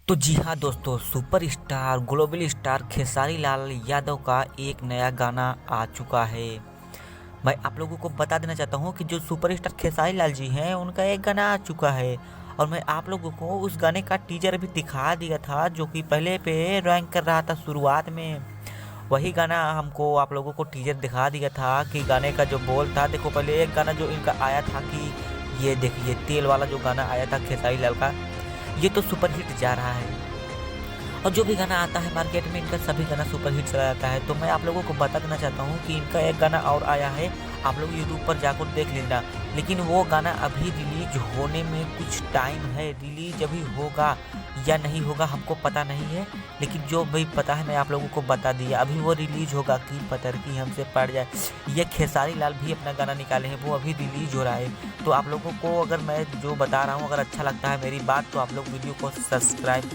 तो जी हाँ दोस्तों, superstar global star Khesari Lal Yadav का एक नया गाना आ चुका है। मैं आप लोगों को बता देना चाहता हूँ कि जो सुपरस्टार खेसारी लाल जी हैं उनका एक गाना आ चुका है। और मैं आप लोगों को उस गाने का टीजर भी दिखा दिया था, जो कि पहले पे रैंक कर रहा था शुरुआत में। वही गाना हमको आप लोगों को टीजर दिखा दिया था कि गाने का जो बोल था। देखो, पहले एक गाना जो इनका आया था कि ये देखिए तेल वाला जो गाना आया था खेसारी लाल का, ये तो सुपर हिट जा रहा है। और जो भी गाना आता है मार्केट में, इनका सभी गाना सुपर हिट चला जाता है। तो मैं आप लोगों को बता देना चाहता हूँ कि इनका एक गाना और आया है, आप लोग यूट्यूब पर जाकर देख लेना। लेकिन वो गाना अभी रिलीज होने में कुछ टाइम है, रिलीज अभी होगा या नहीं होगा हमको पता नहीं है। लेकिन जो भी पता है मैं आप लोगों को बता दिया, अभी वो रिलीज होगा कि पतर की हमसे पड़ जाए। ये खेसारी लाल भी अपना गाना निकाले हैं, वो अभी रिलीज हो रहा है। तो आप लोगों को अगर मैं जो बता रहा हूँ अगर अच्छा लगता है मेरी बात, तो आप लोग वीडियो को सब्सक्राइब लाइक